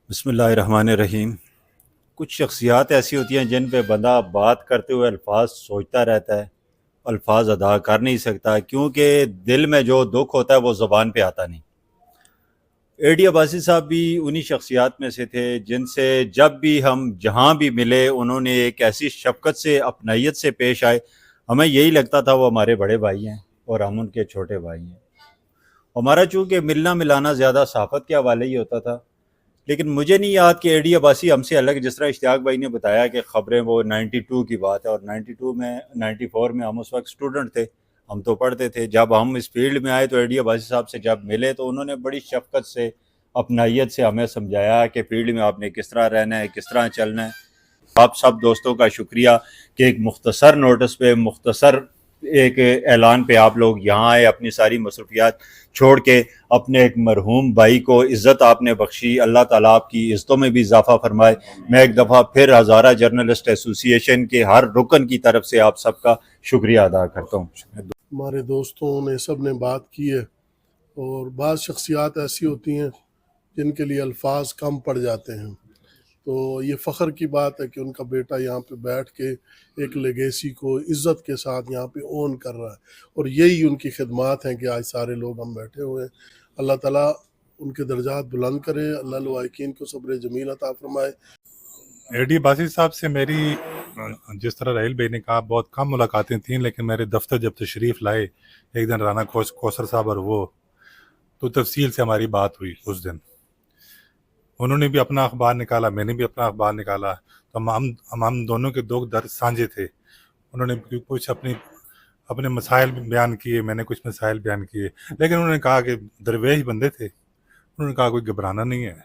بسم اللہ الرحمن الرحیم۔ کچھ شخصیات ایسی ہوتی ہیں جن پہ بندہ بات کرتے ہوئے الفاظ سوچتا رہتا ہے، الفاظ ادا کر نہیں سکتا، کیونکہ دل میں جو دکھ ہوتا ہے وہ زبان پہ آتا نہیں۔ اے ڈی عباسی صاحب بھی انہی شخصیات میں سے تھے جن سے جب بھی ہم جہاں بھی ملے انہوں نے ایک ایسی شفقت سے اپنائیت سے پیش آئے، ہمیں یہی لگتا تھا وہ ہمارے بڑے بھائی ہیں اور ہم ان کے چھوٹے بھائی ہیں۔ ہمارا چونکہ ملنا ملانا زیادہ صحافت کے حوالے ہی ہوتا تھا، لیکن مجھے نہیں یاد کہ اے ڈی عباسی ہم سے الگ، جس طرح اشتیاق بھائی نے بتایا کہ خبریں وہ 92 کی بات ہے، اور 92 میں 94 میں ہم اس وقت اسٹوڈنٹ تھے، ہم تو پڑھتے تھے۔ جب ہم اس فیلڈ میں آئے تو اے ڈی عباسی صاحب سے جب ملے تو انہوں نے بڑی شفقت سے اپنائیت سے ہمیں سمجھایا کہ فیلڈ میں آپ نے کس طرح رہنا ہے، کس طرح چلنا ہے۔ آپ سب دوستوں کا شکریہ کہ ایک مختصر نوٹس پہ، مختصر ایک اعلان پہ آپ لوگ یہاں آئے، اپنی ساری مصروفیات چھوڑ کے اپنے ایک مرحوم بھائی کو عزت آپ نے بخشی۔ اللہ تعالیٰ آپ کی عزتوں میں بھی اضافہ فرمائے۔ میں ایک دفعہ پھر ہزارہ جرنلسٹ ایسوسی ایشن کے ہر رکن کی طرف سے آپ سب کا شکریہ ادا کرتا ہوں۔ ہمارے دوستوں نے سب نے بات کی ہے، اور بعض شخصیات ایسی ہوتی ہیں جن کے لیے الفاظ کم پڑ جاتے ہیں، تو یہ فخر کی بات ہے کہ ان کا بیٹا یہاں پہ بیٹھ کے ایک لیگیسی کو عزت کے ساتھ یہاں پہ اون کر رہا ہے، اور یہی ان کی خدمات ہیں کہ آج سارے لوگ ہم بیٹھے ہوئے ہیں۔ اللہ تعالیٰ ان کے درجات بلند کرے، اللہ لوائقین کو صبر جمیل عطا فرمائے۔ اے ڈی عباسی صاحب سے میری جس طرح راہیل بھائی نے کہا بہت کم ملاقاتیں تھیں، لیکن میرے دفتر جب تشریف لائے ایک دن رانا کوثر صاحب اور وہ، تو تفصیل سے ہماری بات ہوئی اس دن۔ انہوں نے بھی اپنا اخبار نکالا، میں نے بھی اپنا اخبار نکالا، تو ہم دونوں کے دو درد سانجے تھے۔ انہوں نے کچھ اپنے مسائل بیان کیے، میں نے کچھ مسائل بیان کیے، لیکن انہوں نے کہا کہ درویش بندے تھے، انہوں نے کہا کوئی گھبرانا نہیں ہے،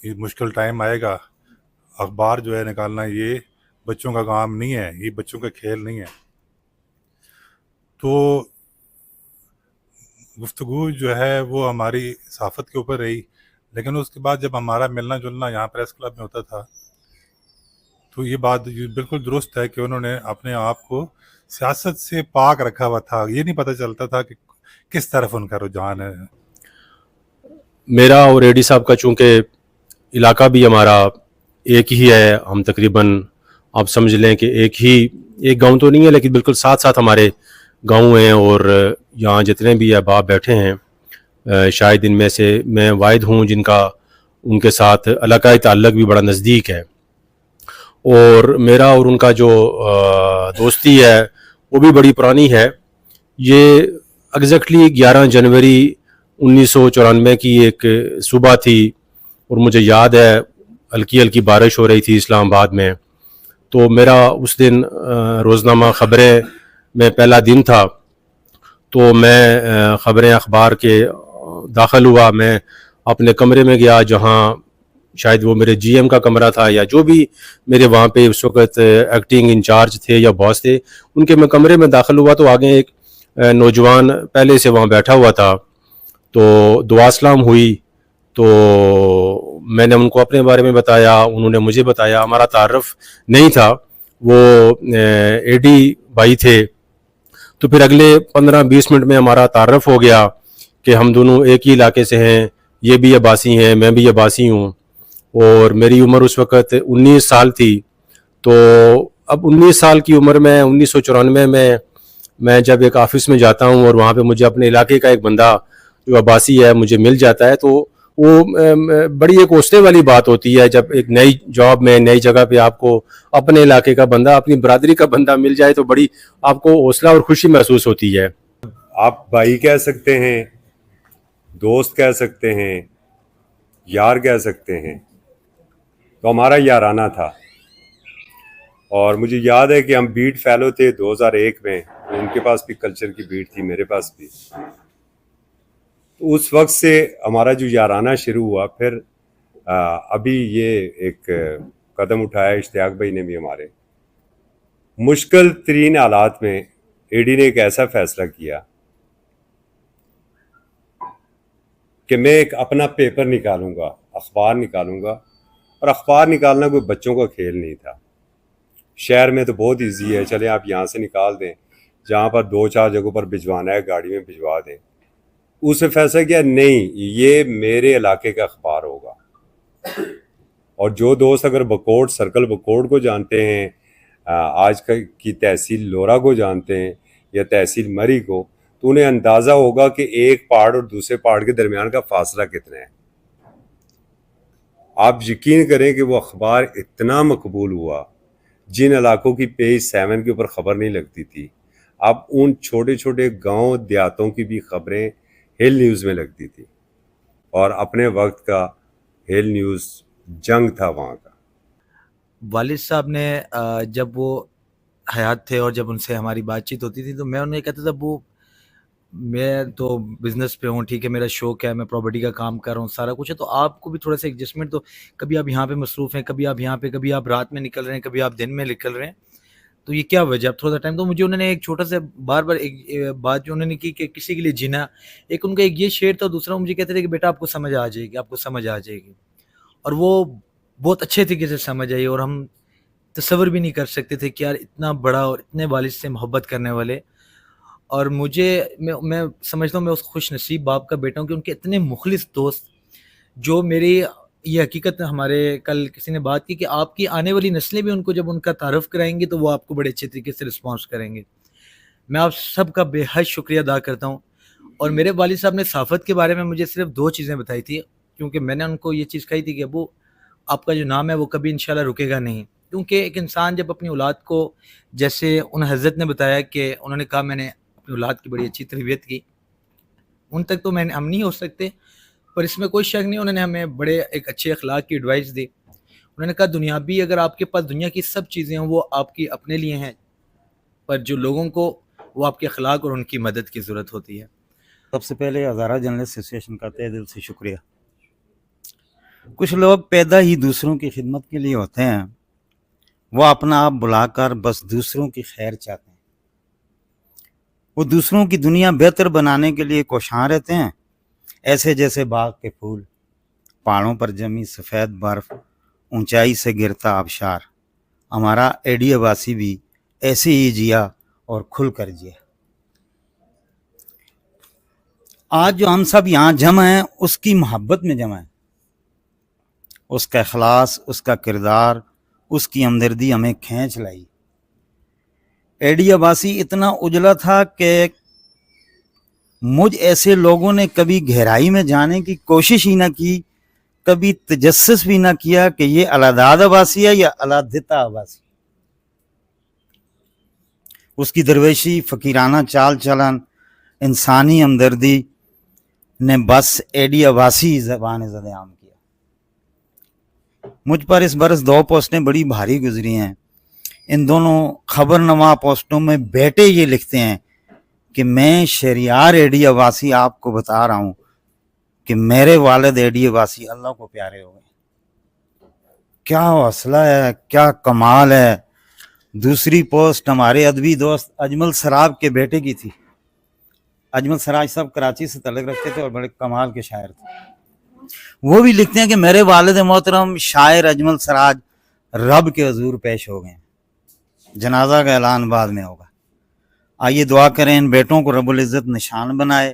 یہ مشکل ٹائم آئے گا، اخبار جو ہے نکالنا یہ بچوں کا کام نہیں ہے، یہ بچوں کا کھیل نہیں ہے۔ تو گفتگو جو ہے وہ ہماری صحافت کے اوپر رہی، لیکن اس کے بعد جب ہمارا ملنا جلنا یہاں پریس کلب میں ہوتا تھا تو یہ بات بالکل درست ہے کہ انہوں نے اپنے آپ کو سیاست سے پاک رکھا ہوا تھا، یہ نہیں پتہ چلتا تھا کہ کس طرف ان کا رجحان ہے۔ میرا اور ایڈی صاحب کا چونکہ علاقہ بھی ہمارا ایک ہی ہے، ہم تقریباً آپ سمجھ لیں کہ ایک گاؤں تو نہیں ہے لیکن بالکل ساتھ ساتھ ہمارے گاؤں ہیں، اور یہاں جتنے بھی احباب بیٹھے ہیں شاید ان میں سے میں واحد ہوں جن کا ان کے ساتھ علاقائی تعلق بھی بڑا نزدیک ہے، اور میرا اور ان کا جو دوستی ہے وہ بھی بڑی پرانی ہے۔ یہ ایگزیکٹلی 11 جنوری 1994 کی ایک صبح تھی، اور مجھے یاد ہے ہلکی ہلکی بارش ہو رہی تھی اسلام آباد میں، تو میرا اس دن روزنامہ خبریں میں پہلا دن تھا، تو میں خبریں اخبار کے داخل ہوا، میں اپنے کمرے میں گیا جہاں شاید وہ میرے جی ایم کا کمرہ تھا یا جو بھی میرے وہاں پہ اس وقت ایکٹنگ انچارج تھے یا باس تھے، ان کے میں کمرے میں داخل ہوا تو آگے ایک نوجوان پہلے سے وہاں بیٹھا ہوا تھا، تو دعا سلام ہوئی، تو میں نے ان کو اپنے بارے میں بتایا، انہوں نے مجھے بتایا، ہمارا تعارف نہیں تھا، وہ اے ڈی بھائی تھے، تو پھر اگلے 15-20 منٹ میں ہمارا تعارف ہو گیا کہ ہم دونوں ایک ہی علاقے سے ہیں، یہ بھی عباسی ہیں، میں بھی عباسی ہوں، اور میری عمر اس وقت 19 سال تھی۔ تو اب 19 سال کی عمر میں 1994 میں جب ایک آفس میں جاتا ہوں اور وہاں پہ مجھے اپنے علاقے کا ایک بندہ جو عباسی ہے مجھے مل جاتا ہے، تو وہ بڑی ایک حوصلے والی بات ہوتی ہے جب ایک نئی جاب میں نئی جگہ پہ آپ کو اپنے علاقے کا بندہ، اپنی برادری کا بندہ مل جائے تو بڑی آپ کو حوصلہ اور خوشی محسوس ہوتی ہے۔ آپ بھائی کہہ سکتے ہیں، دوست کہہ سکتے ہیں، یار کہہ سکتے ہیں، تو ہمارا یارانہ تھا۔ اور مجھے یاد ہے کہ ہم بیٹ فیلو تھے 2001 میں، ان کے پاس بھی کلچر کی بیٹ تھی، میرے پاس بھی۔ اس وقت سے ہمارا جو یارانہ شروع ہوا، پھر ابھی یہ ایک قدم اٹھایا اشتیاق بھائی نے بھی ہمارے مشکل ترین حالات میں۔ اے ڈی نے ایک ایسا فیصلہ کیا کہ میں ایک اپنا پیپر نکالوں گا، اخبار نکالوں گا، اور اخبار نکالنا کوئی بچوں کا کھیل نہیں تھا۔ شہر میں تو بہت ایزی ہے، چلیں آپ یہاں سے نکال دیں، جہاں پر 2-4 جگہوں پر بھجوانا ہے گاڑی میں بھجوا دیں۔ اس نے فیصلہ کیا نہیں، یہ میرے علاقے کا اخبار ہوگا، اور جو دوست اگر بکوٹ سرکل بکوٹ کو جانتے ہیں، آج کی تحصیل لورا کو جانتے ہیں یا تحصیل مری کو، تو انہیں اندازہ ہوگا کہ ایک پہاڑ اور دوسرے پہاڑ کے درمیان کا فاصلہ کتنا ہے۔ آپ یقین کریں کہ وہ اخبار اتنا مقبول ہوا، جن علاقوں کی پیج 7 کے اوپر خبر نہیں لگتی تھی، اب ان چھوٹے چھوٹے گاؤں دیہاتوں کی بھی خبریں ہل نیوز میں لگتی تھی، اور اپنے وقت کا ہل نیوز جنگ تھا وہاں کا۔ والد صاحب نے جب وہ حیات تھے اور جب ان سے ہماری بات چیت ہوتی تھی تو میں انہیں کہتا تھا وہ میں تو بزنس پہ ہوں، ٹھیک ہے، میرا شوق ہے، میں پراپرٹی کا کام کر رہا ہوں، سارا کچھ ہے، تو آپ کو بھی تھوڑا سا ایڈجسٹمنٹ، تو کبھی آپ یہاں پہ مصروف ہیں، کبھی آپ یہاں پہ، کبھی آپ رات میں نکل رہے ہیں، کبھی آپ دن میں نکل رہے ہیں، تو یہ کیا وجہ؟ آپ تھوڑا سا ٹائم، تو مجھے انہوں نے ایک چھوٹا سا بار ایک بات جو انہوں نے کی کہ کسی کے لیے جینا، ایک ان کا ایک یہ شعر تھا، دوسرا مجھے کہتے تھے کہ بیٹا آپ کو سمجھ آ جائے گی، آپ کو سمجھ آ جائے گی، اور وہ بہت اچھے طریقے سے سمجھ آئی، اور ہم تصور بھی نہیں کر سکتے تھے کہ یار اتنا بڑا اور اتنے والد سے محبت کرنے والے، اور میں سمجھتا ہوں میں اس خوش نصیب باپ کا بیٹا ہوں کہ ان کے اتنے مخلص دوست، جو میری یہ حقیقت ہمارے کل کسی نے بات کی کہ آپ کی آنے والی نسلیں بھی ان کو جب ان کا تعارف کرائیں گی تو وہ آپ کو بڑے اچھے طریقے سے رسپانس کریں گے۔ میں آپ سب کا بے حد شکریہ ادا کرتا ہوں، اور میرے والد صاحب نے صحافت کے بارے میں مجھے صرف 2 چیزیں بتائی تھی، کیونکہ میں نے ان کو یہ چیز کہی تھی کہ ابو آپ کا جو نام ہے وہ کبھی انشاءاللہ رکے گا نہیں، کیونکہ ایک انسان جب اپنی اولاد کو، جیسے ان حضرت نے بتایا کہ انہوں نے کہا میں نے اپنی اولاد کی بڑی اچھی تربیت کی، ان تک تو ہم نہیں ہو سکتے، پر اس میں کوئی شک نہیں، انہوں نے ہمیں بڑے ایک اچھے اخلاق کی ایڈوائس دی۔ انہوں نے کہا دنیابی اگر آپ کے پاس دنیا کی سب چیزیں ہوں وہ آپ کی اپنے لیے ہیں، پر جو لوگوں کو وہ آپ کے اخلاق اور ان کی مدد کی ضرورت ہوتی ہے۔ سب سے پہلے ہزارہ جرنلسٹ ایسوسیشن کا تہ دل سے شکریہ۔ کچھ لوگ پیدا ہی دوسروں کی خدمت کے لیے ہوتے ہیں، وہ اپنا آپ بلا کر بس دوسروں کی خیر چاہتے ہیں، وہ دوسروں کی دنیا بہتر بنانے کے لیے کوشاں رہتے ہیں، ایسے جیسے باغ کے پھول، پہاڑوں پر جمی سفید برف، اونچائی سے گرتا آبشار۔ ہمارا ایڈی عباسی بھی ایسے ہی جیا اور کھل کر جیا۔ آج جو ہم سب یہاں جمع ہیں اس کی محبت میں جمع ہیں، اس کا اخلاص، اس کا کردار، اس کی ہمدردی ہمیں کھینچ لائی۔ ایڈی عباسی اتنا اجلا تھا کہ مجھ ایسے لوگوں نے کبھی گہرائی میں جانے کی کوشش ہی نہ کی، کبھی تجسس بھی نہ کیا کہ یہ الاداد عباسی ہے یا الادتا عباسی۔ اس کی درویشی، فقیرانہ چال چلن، انسانی ہمدردی نے بس ایڈی عباسی زبان زد عام کیا۔ مجھ پر اس برس 2 پوسٹیں بڑی بھاری گزری ہیں۔ ان دونوں خبر نما پوسٹوں میں بیٹے یہ لکھتے ہیں کہ میں شہریار ایڈی عباسی آپ کو بتا رہا ہوں کہ میرے والد ایڈی عباسی اللہ کو پیارے ہو گئے۔ کیا حوصلہ ہے، کیا کمال ہے۔ دوسری پوسٹ ہمارے ادبی دوست اجمل سراب کے بیٹے کی تھی۔ اجمل سراج صاحب کراچی سے تعلق رکھتے تھے اور بڑے کمال کے شاعر تھے۔ وہ بھی لکھتے ہیں کہ میرے والد محترم شاعر اجمل سراج رب کے حضور پیش ہو گئے، جنازہ کا اعلان بعد میں ہوگا۔ آئیے دعا کریں ان بیٹوں کو رب العزت نشان بنائے،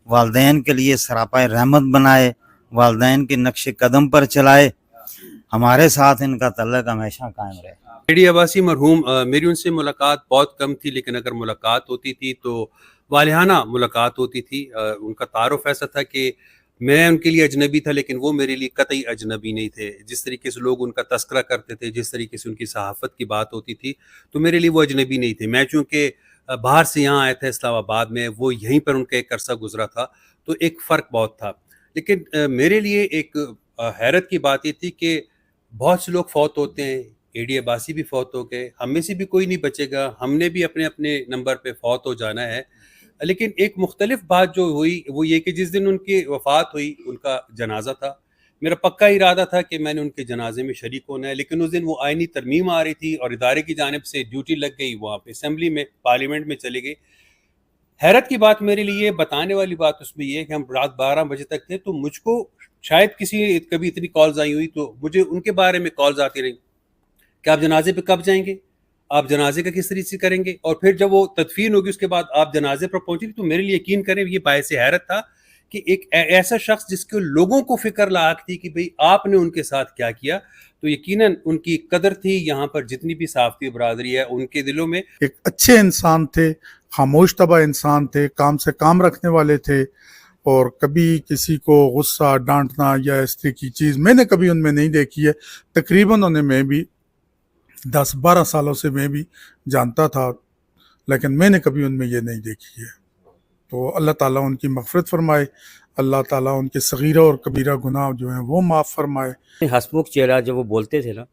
والدین کے لیے سراپائے رحمت بنائے، والدین کے نقش قدم پر چلائے، ہمارے ساتھ ان کا تعلق ہمیشہ قائم رہے۔ ایڈی عباسی مرحوم، میری ان سے ملاقات بہت کم تھی، لیکن اگر ملاقات ہوتی تھی تو والہانہ ملاقات ہوتی تھی۔ ان کا تعارف ایسا تھا کہ میں ان کے لیے اجنبی تھا لیکن وہ میرے لیے قطعی اجنبی نہیں تھے۔ جس طریقے سے لوگ ان کا تذکرہ کرتے تھے، جس طریقے سے ان کی صحافت کی بات ہوتی تھی، تو میرے لیے وہ اجنبی نہیں تھے۔ میں چونکہ باہر سے یہاں آیا تھا اسلام آباد میں، وہ یہیں پر ان کا ایک عرصہ گزرا تھا، تو ایک فرق بہت تھا۔ لیکن میرے لیے ایک حیرت کی بات یہ تھی کہ بہت سے لوگ فوت ہوتے ہیں، ایڈی عباسی بھی فوت ہو گئے، ہم میں سے بھی کوئی نہیں بچے گا، ہم نے بھی اپنے اپنے نمبر پہ فوت ہو جانا ہے۔ لیکن ایک مختلف بات جو ہوئی وہ یہ کہ جس دن ان کی وفات ہوئی ان کا جنازہ تھا، میرا پکا ارادہ تھا کہ میں نے ان کے جنازے میں شریک ہونا ہے، لیکن اس دن وہ آئینی ترمیم آ رہی تھی اور ادارے کی جانب سے ڈیوٹی لگ گئی، وہاں پہ اسمبلی میں پارلیمنٹ میں چلی گئی۔ حیرت کی بات میرے لیے، بتانے والی بات اس میں یہ ہے کہ ہم رات 12 بجے تک تھے، تو مجھ کو شاید کبھی اتنی کالز آئی ہوئی تو مجھے ان کے بارے میں کالز آتی رہی کہ آپ جنازے پہ کب جائیں گے، آپ جنازے کا کس طریقے سے کریں گے، اور پھر جب وہ تدفین ہوگی اس کے بعد آپ جنازے پر پہنچی، تو میرے لیے یقین کریں یہ باعث حیرت تھا کہ ایک ایسا شخص جس کے لوگوں کو فکر لاحق تھی کہ بھئی آپ نے ان کے ساتھ کیا کیا، تو یقیناً ان کی قدر تھی یہاں پر جتنی بھی صحافتی برادری ہے ان کے دلوں میں. ایک اچھے انسان تھے، خاموش طبع انسان تھے، کام سے کام رکھنے والے تھے، اور کبھی کسی کو غصہ ڈانٹنا یا اس طرح کی چیز میں نے کبھی ان میں نہیں دیکھی ہے. تقریباً انہیں میں بھی 10-12 سالوں سے میں بھی جانتا تھا، لیکن میں نے کبھی ان میں یہ نہیں دیکھی ہے. تو اللہ تعالیٰ ان کی مغفرت فرمائے، اللہ تعالیٰ ان کے صغیرہ اور کبیرہ گناہ جو ہیں وہ معاف فرمائے. ہسمکھ چہرہ جب وہ بولتے تھے نا،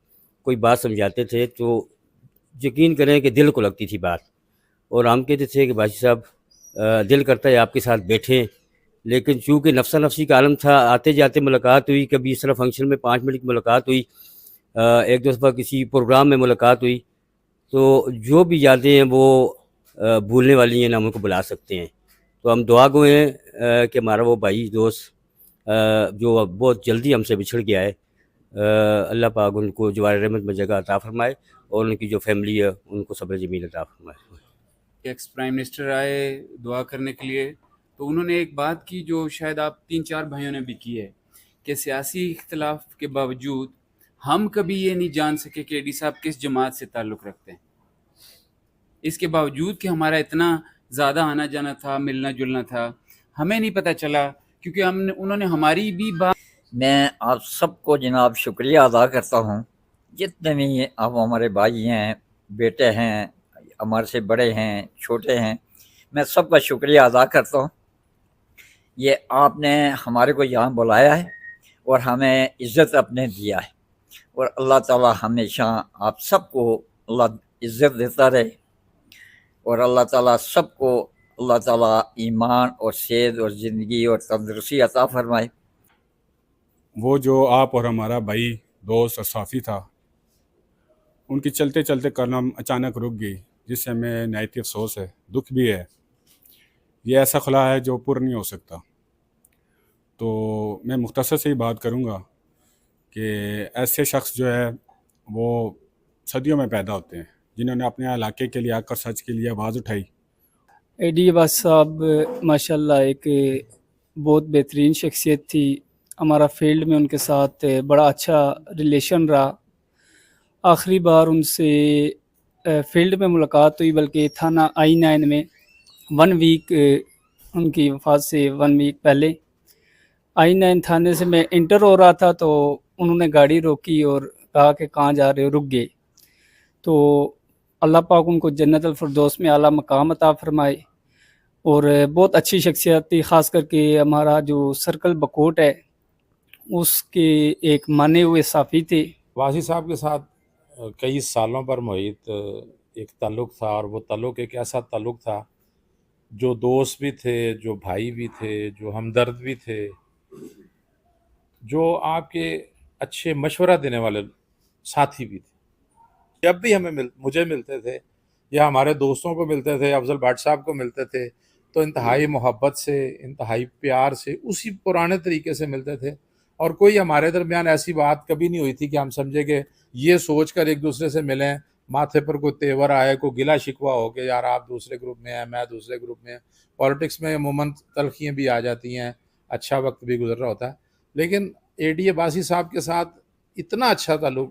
کوئی بات سمجھاتے تھے تو یقین کریں کہ دل کو لگتی تھی بات. اور ہم کہتے تھے کہ باشی صاحب دل کرتا ہے آپ کے ساتھ بیٹھیں، لیکن چونکہ نفسا نفسی کا عالم تھا، آتے جاتے ملاقات ہوئی، کبھی اس طرح فنکشن میں 5 منٹ کی ملاقات ہوئی، ایک دو دفعہ کسی پروگرام میں ملاقات ہوئی، تو جو بھی یادیں ہیں وہ بھولنے والی ہیں، نہ ہم ان کو بلا سکتے ہیں. تو ہم دعا گو ہیں کہ ہمارا وہ بھائی دوست جو بہت جلدی ہم سے بچھڑ گیا ہے، اللہ پاک ان کو جوار رحمت میں جگہ عطا فرمائے، اور ان کی جو فیملی ہے ان کو صبر جمیل عطا فرمائے. ایکس پرائم منسٹر آئے دعا کرنے کے لیے، تو انہوں نے ایک بات کی جو شاید آپ 3-4 بھائیوں نے بھی کی ہے، کہ سیاسی اختلاف کے باوجود ہم کبھی یہ نہیں جان سکے کہ ایڈی صاحب کس جماعت سے تعلق رکھتے ہیں. اس کے باوجود کہ ہمارا اتنا زیادہ آنا جانا تھا، ملنا جلنا تھا، ہمیں نہیں پتہ چلا، کیونکہ انہوں نے ہماری بھی بات. میں آپ سب کو جناب شکریہ ادا کرتا ہوں، جتنے بھی آپ ہمارے بھائی ہیں، بیٹے ہیں، ہمارے سے بڑے ہیں، چھوٹے ہیں، میں سب کا شکریہ ادا کرتا ہوں. یہ آپ نے ہمارے کو یہاں بلایا ہے اور ہمیں عزت اپنے دیا ہے، اور اللہ تعالی ہمیشہ آپ سب کو اللہ عزت دیتا رہے، اور اللہ تعالیٰ سب کو اللہ تعالیٰ ایمان اور صحت اور زندگی اور تندرستی عطا فرمائے. وہ جو آپ اور ہمارا بھائی دوست اور صافی تھا، ان کی چلتے چلتے قدم اچانک رک گئی، جس سے ہمیں نہایت افسوس ہے، دکھ بھی ہے. یہ ایسا خلا ہے جو پر نہیں ہو سکتا. تو میں مختصر سے ہی بات کروں گا کہ ایسے شخص جو ہے وہ صدیوں میں پیدا ہوتے ہیں، جنہوں نے اپنے علاقے کے لیے آ کر سچ کے لیے آواز اٹھائی. ایڈی عباس صاحب ماشاءاللہ ایک بہت بہترین شخصیت تھی. ہمارا فیلڈ میں ان کے ساتھ بڑا اچھا ریلیشن رہا. آخری بار ان سے فیلڈ میں ملاقات ہوئی بلکہ تھانہ I-9 میں 1 ویک ان کی وفات سے 1 ویک پہلے I-9 تھانے سے میں انٹر ہو رہا تھا، تو انہوں نے گاڑی روکی اور کہا کہ کہاں جا رہے ہو، رک گئے. تو اللہ پاک ان کو جنت الفردوس میں اعلیٰ مقام عطا فرمائے، اور بہت اچھی شخصیت تھی. خاص کر کے ہمارا جو سرکل بکوٹ ہے اس کے ایک مانے ہوئے صافی تھے. واسی صاحب کے ساتھ کئی سالوں پر محیط ایک تعلق تھا، اور وہ تعلق ایک ایسا تعلق تھا جو دوست بھی تھے، جو بھائی بھی تھے، جو ہمدرد بھی تھے، جو آپ کے اچھے مشورہ دینے والے ساتھی بھی تھے. جب بھی مجھے ملتے تھے یا ہمارے دوستوں کو ملتے تھے، افضل بھٹ صاحب کو ملتے تھے، تو انتہائی محبت سے، انتہائی پیار سے، اسی پرانے طریقے سے ملتے تھے. اور کوئی ہمارے درمیان ایسی بات کبھی نہیں ہوئی تھی کہ ہم سمجھے کہ یہ سوچ کر ایک دوسرے سے ملیں، ماتھے پر کوئی تیور آئے، کوئی گلا شکوہ ہو کہ یار آپ دوسرے گروپ میں ہیں، میں دوسرے گروپ میں. پالیٹکس میں عموماً تلخیاں بھی آ جاتی ہیں، اچھا وقت بھی گزر رہا ہوتا ہے، لیکن اے ڈی عباسی صاحب کے ساتھ اتنا اچھا تعلق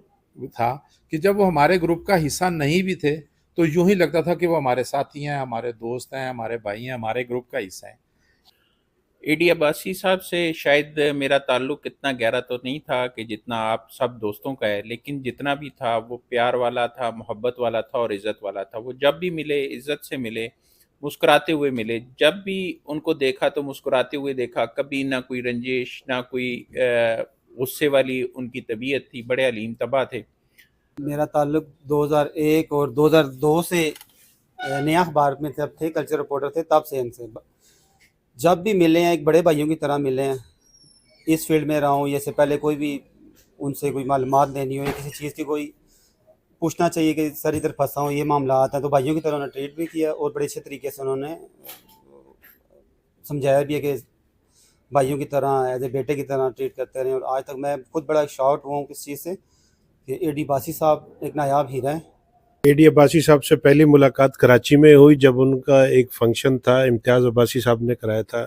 تھا کہ جب وہ ہمارے گروپ کا حصہ نہیں بھی تھے تو یوں ہی لگتا تھا کہ وہ ہمارے ساتھی ہیں، ہمارے دوست ہیں، ہمارے بھائی ہیں، ہمارے گروپ کا حصہ ہیں. اے ڈی عباسی صاحب سے شاید میرا تعلق اتنا گہرا تو نہیں تھا کہ جتنا آپ سب دوستوں کا ہے، لیکن جتنا بھی تھا وہ پیار والا تھا، محبت والا تھا اور عزت والا تھا. وہ جب بھی ملے عزت سے ملے، مسکراتے ہوئے ملے. جب بھی ان کو دیکھا تو مسکراتے ہوئے دیکھا، کبھی نہ کوئی رنجش، نہ کوئی غصے والی ان کی طبیعت تھی. بڑے علیم طبع تھے. میرا تعلق 2001 اور 2002 سے نیا اخبار میں جب تھے، کلچر رپورٹر تھے، تب سے ان سے جب بھی ملے ہیں ایک بڑے بھائیوں کی طرح ملے ہیں. اس فیلڈ میں رہا ہوں، یہ سے پہلے کوئی بھی ان سے کوئی معلومات دینی ہو یا کسی چیز کی کوئی پوچھنا چاہیے کہ سر ادھر پھنسا ہوں، یہ معاملات ہیں، تو بھائیوں کی طرح انہوں نے ٹریٹ بھی کیا اور بڑے اچھے طریقے سے انہوں نے سمجھایا بھی ہے کہ بھائیوں کی طرح ایز اے بیٹے کی طرح ٹریٹ کرتے رہے. اور آج تک میں خود بڑا شاٹ ہوا ہوں کس چیز سے کہ اے ڈی عباسی صاحب ایک نایاب ہیرا ہیں. اے ڈی عباسی صاحب سے پہلی ملاقات کراچی میں ہوئی جب ان کا ایک فنکشن تھا، امتیاز عباسی صاحب نے کرایا تھا